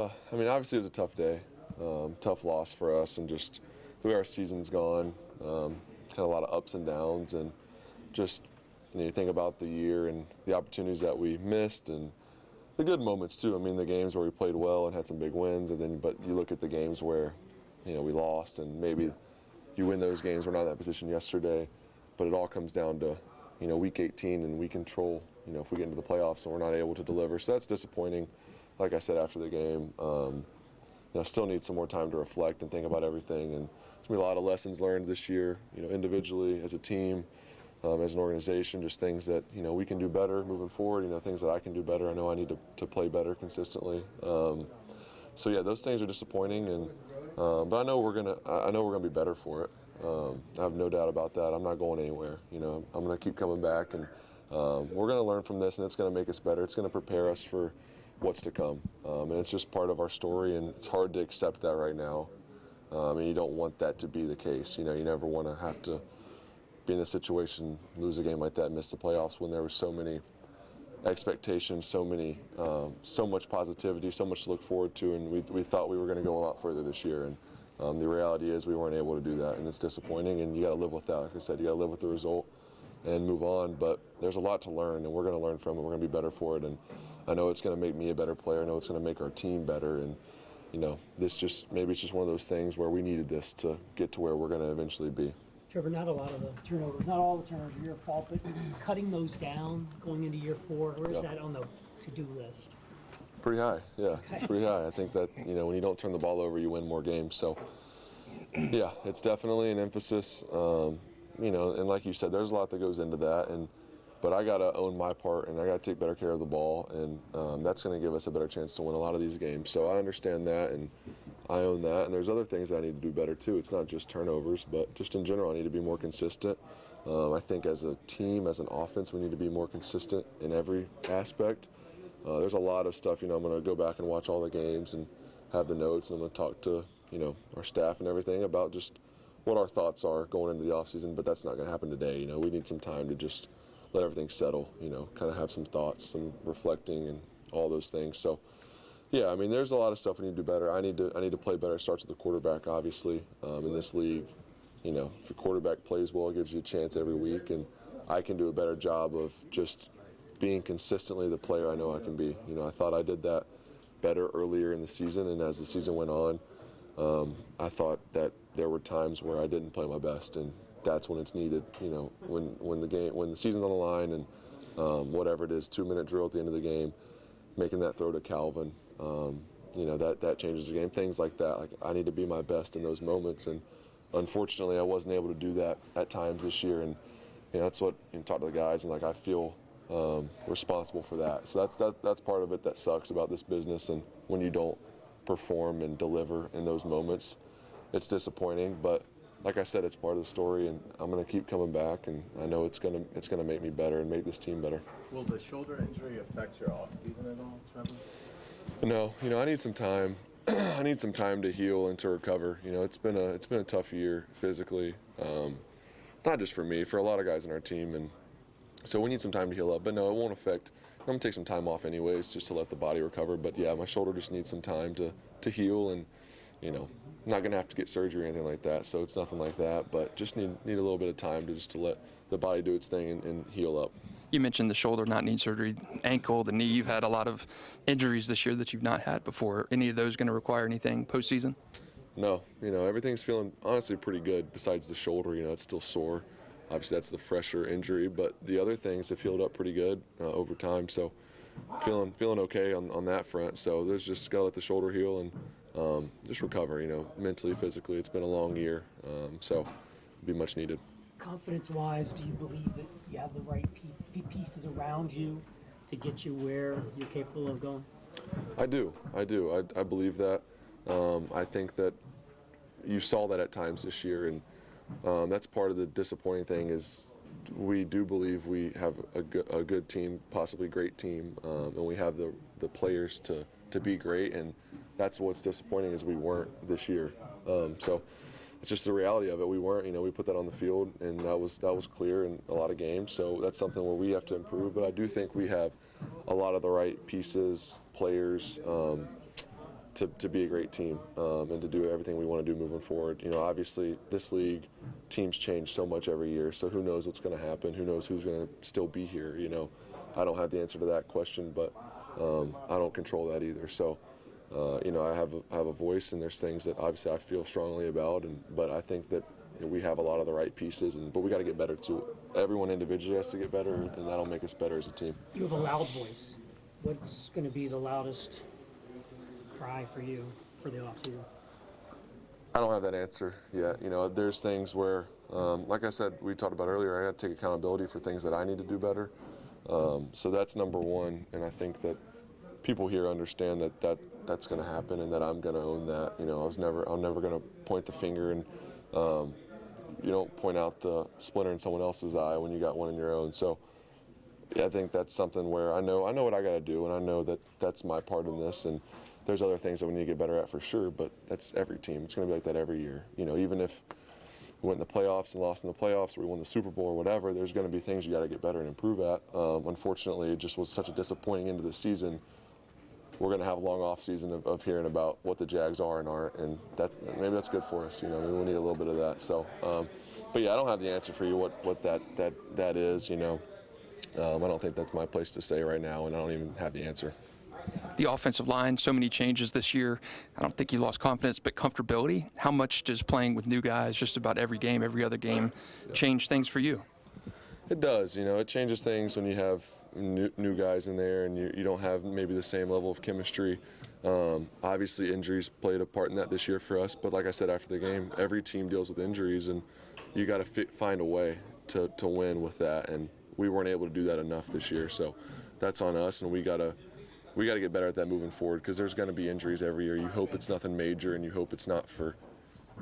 I mean, obviously it was a tough day, tough loss for us, and just the way our season's gone, kind of a lot of ups and downs, and just you think about the year and the opportunities that we missed, and the good moments too. I mean, the games where we played well and had some big wins, and then but you look at the games where we lost, and maybe you win those games. We're not in that position yesterday, but it all comes down to week 18, and we control if we get into the playoffs and we're not able to deliver. So that's disappointing. Like I said after the game, still need some more time to reflect and think about everything. And there's been a lot of lessons learned this year, individually, as a team, as an organization, just things that, we can do better moving forward, things that I can do better. I know I need to play better consistently. So yeah, those things are disappointing, and but I know we're gonna be better for it. I have no doubt about that. I'm not going anywhere. I'm gonna keep coming back, and we're gonna learn from this, and it's gonna make us better. It's gonna prepare us for what's to come, and it's just part of our story, and it's hard to accept that right now, and you don't want that to be the case. You never want to have to be in a situation, lose a game like that, miss the playoffs, when there were so many expectations, so much positivity, so much to look forward to, and we thought we were going to go a lot further this year, and the reality is we weren't able to do that, and it's disappointing, and you got to live with that. Like I said, you got to live with the result and move on, but there's a lot to learn, and we're going to learn from it. We're going to be better for it, and I know it's going to make me a better player. I know it's going to make our team better, and maybe it's just one of those things where we needed this to get to where we're going to eventually be. Trevor, not a lot of the turnovers, not all the turnovers are your fault, but cutting those down going into year 4, where is that on the to-do list? Pretty high, yeah, okay. Pretty high. I think that when you don't turn the ball over, you win more games. So yeah, it's definitely an emphasis. And like you said, there's a lot that goes into that, but I got to own my part, and I got to take better care of the ball, and that's going to give us a better chance to win a lot of these games. So I understand that, and I own that, and there's other things I need to do better too. It's not just turnovers, but just in general, I need to be more consistent. I think as a team, as an offense, we need to be more consistent in every aspect. There's a lot of stuff, I'm going to go back and watch all the games and have the notes, and I'm going to talk to, our staff and everything about just what our thoughts are going into the offseason, but that's not going to happen today. We need some time to just let everything settle, kind of have some thoughts, some reflecting, and all those things. So, yeah, I mean, there's a lot of stuff we need to do better. I need to play better. It starts with the quarterback, obviously, in this league. If the quarterback plays well, it gives you a chance every week, and I can do a better job of just being consistently the player I know I can be. I thought I did that better earlier in the season, and as the season went on, I thought that there were times where I didn't play my best, and that's when it's needed. When the season's on the line, and whatever it is, 2-minute drill at the end of the game, making that throw to Calvin, that changes the game. Things like that. Like, I need to be my best in those moments, and unfortunately, I wasn't able to do that at times this year. And that's what talk to the guys, and I feel responsible for that. So that's part of it that sucks about this business. And when you don't perform and deliver in those moments, it's disappointing. But like I said, it's part of the story, and I'm going to keep coming back, and I know it's going to make me better and make this team better. Will the shoulder injury affect your off season at all, Trevor? No, I need some time. I need some time to heal and to recover. It's been a tough year physically, not just for me, for a lot of guys in our team, and so we need some time to heal up. But no, it won't affect. I'm gonna take some time off anyways, just to let the body recover. But yeah, my shoulder just needs some time to heal, and I'm not gonna have to get surgery or anything like that. So it's nothing like that, but just need a little bit of time to let the body do its thing and heal up. You mentioned the shoulder not need surgery, ankle, the knee. You've had a lot of injuries this year that you've not had before. Any of those going to require anything postseason? No, everything's feeling honestly pretty good besides the shoulder. It's still sore. Obviously, that's the fresher injury, but the other things have healed up pretty good over time. So feeling okay on that front. So there's just got to let the shoulder heal and just recover, mentally, physically. It's been a long year, so it'll be much needed. Confidence-wise, do you believe that you have the right pieces around you to get you where you're capable of going? I do. I believe that. I think that you saw that at times this year, and that's part of the disappointing thing is we do believe we have a good team, possibly great team, and we have the players to be great, and that's what's disappointing is we weren't this year. So it's just the reality of it. We weren't, we put that on the field, and that was clear in a lot of games. So that's something where we have to improve. But I do think we have a lot of the right pieces, players, to be a great team and to do everything we want to do moving forward. You know, obviously this league, teams change so much every year, so who knows what's going to happen? Who knows who's going to still be here? You know, I don't have the answer to that question, but I don't control that either. So, you know, I have a voice, and there's things that obviously I feel strongly about, but I think that we have a lot of the right pieces, but we got to get better too. Everyone individually has to get better, and that'll make us better as a team. You have a loud voice. What's going to be the loudest cry for you for the offseason? I don't have that answer yet. You know, there's things where, like I said, we talked about earlier, I got to take accountability for things that I need to do better. So that's number one, and I think that people here understand that's going to happen, and that I'm going to own that. You know, I'm never going to point the finger, and you don't point out the splinter in someone else's eye when you got one in your own. So yeah, I think that's something where I know what I got to do, and I know that that's my part in this. And there's other things that we need to get better at for sure, but that's every team. It's going to be like that every year. You know, even if we went in the playoffs and lost in the playoffs, or we won the Super Bowl or whatever, there's going to be things you got to get better and improve at. Unfortunately, it just was such a disappointing end of the season. We're going to have a long off season of hearing about what the Jags are and aren't, and maybe that's good for us. You know, maybe we need a little bit of that. So, but yeah, I don't have the answer for you what that is. You know, I don't think that's my place to say right now, and I don't even have the answer. The offensive line, so many changes this year. I don't think you lost confidence, but comfortability. How much does playing with new guys just about every game, every other game, change things for you? It does. You know, it changes things when you have new guys in there, and you don't have maybe the same level of chemistry. Obviously, injuries played a part in that this year for us. But like I said after the game, every team deals with injuries, and you got to find a way to win with that. And we weren't able to do that enough this year. So that's on us, and we got to get better at that moving forward, because there's going to be injuries every year. You hope it's nothing major, and you hope it's not for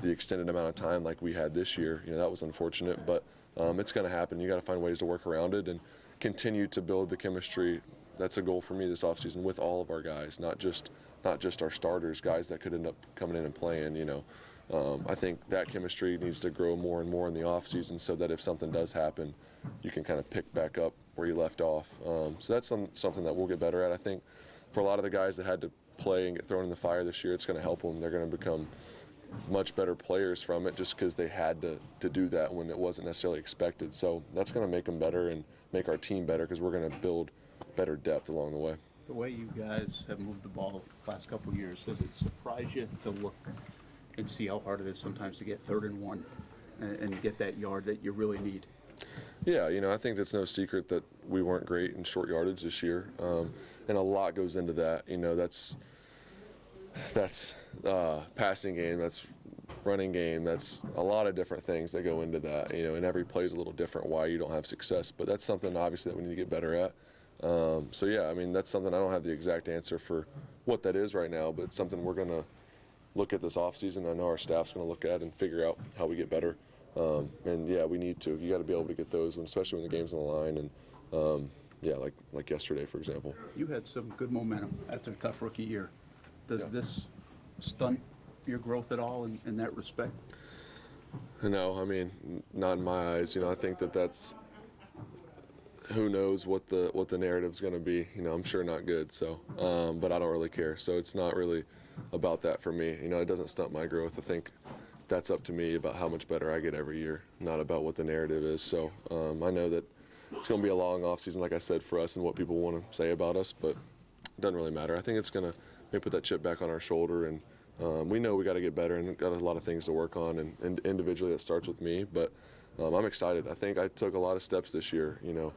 the extended amount of time like we had this year. You know, that was unfortunate, but it's going to happen. You got to find ways to work around it and continue to build the chemistry. That's a goal for me this offseason with all of our guys, not just our starters, guys that could end up coming in and playing. You know, I think that chemistry needs to grow more and more in the offseason, so that if something does happen, you can kind of pick back up where you left off. So that's something that we'll get better at. I think for a lot of the guys that had to play and get thrown in the fire this year, it's going to help them. They're going to become much better players from it, just because they had to do that when it wasn't necessarily expected. So that's going to make them better and make our team better, because we're going to build better depth along the way. The way you guys have moved the ball the last couple of years, does it surprise you to look and see how hard it is sometimes to get 3rd and 1 and get that yard that you really need? Yeah, you know, I think it's no secret that we weren't great in short yardage this year, and a lot goes into that. You know, that's passing game, that's running game, that's a lot of different things that go into that. You know, and every play is a little different why you don't have success, but that's something obviously that we need to get better at. So yeah, I mean, that's something I don't have the exact answer for what that is right now, but it's something we're going to look at this offseason. I know our staff's going to look at and figure out how we get better. And yeah, we need to. You got to be able to get those, especially when the game's on the line. And yeah, like yesterday, for example. You had some good momentum after a tough rookie year. Does this stunt your growth at all in that respect? No, I mean, not in my eyes. You know, I think that's who knows what the narrative's going to be. You know, I'm sure not good. So, but I don't really care. So it's not really about that for me. You know, it doesn't stunt my growth. I think that's up to me about how much better I get every year, not about what the narrative is. So I know that it's going to be a long offseason, like I said, for us and what people want to say about us, but it doesn't really matter. I think it's going to maybe put that chip back on our shoulder, and we know we got to get better and got a lot of things to work on, and individually it starts with me, but I'm excited. I think I took a lot of steps this year. You know,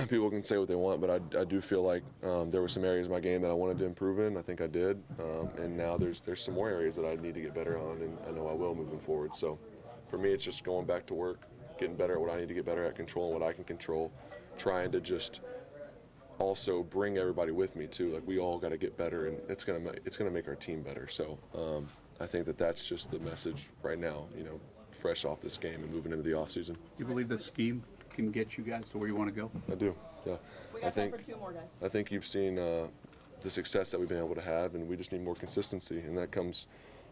people can say what they want, but I do feel like there were some areas of my game that I wanted to improve in. I think I did, and now there's some more areas that I need to get better on, and I know I will moving forward. So for me, it's just going back to work, getting better at what I need to get better at, controlling what I can control, trying to just also bring everybody with me too. Like, we all got to get better, and it's gonna make our team better. So I think that's just the message right now. You know, fresh off this game and moving into the off season. You believe this scheme can get you guys to where you want to go? I do. Yeah. We got time for 2 more, guys. I think you've seen the success that we've been able to have, and we just need more consistency, and that comes,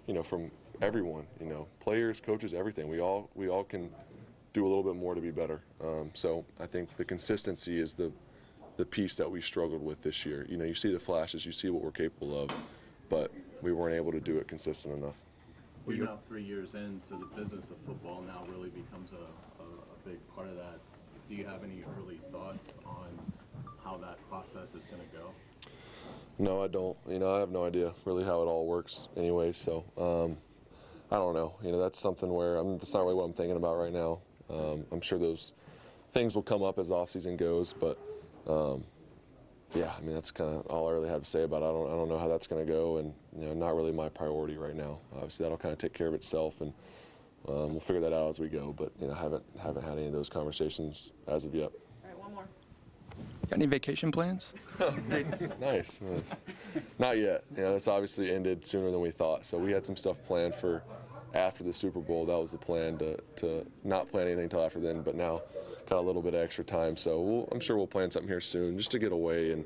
you know, from everyone. You know, players, coaches, everything. We all can do a little bit more to be better. So I think the consistency is the piece that we struggled with this year. You know, you see the flashes, you see what we're capable of, but we weren't able to do it consistent enough. You're now 3 years in, so the business of football now really becomes a big part of that. Do you have any early thoughts on how that process is going to go? No, I don't. I have no idea really how it all works anyway, so I don't know. That's something where that's not really what I'm thinking about right now. I'm sure those things will come up as the offseason goes, but yeah, that's kind of all I really have to say about it. I don't know how that's going to go, and not really my priority right now. Obviously, that'll kind of take care of itself, and we'll figure that out as we go. But haven't had any of those conversations as of yet. All right, one more. Got any vacation plans? Nice. Not yet. This obviously ended sooner than we thought. So we had some stuff planned for after the Super Bowl. That was the plan, to not plan anything until after then. But now got a little bit of extra time. So I'm sure we'll plan something here soon just to get away and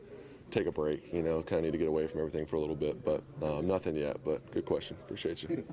take a break. Kind of need to get away from everything for a little bit. But nothing yet. But good question. Appreciate you.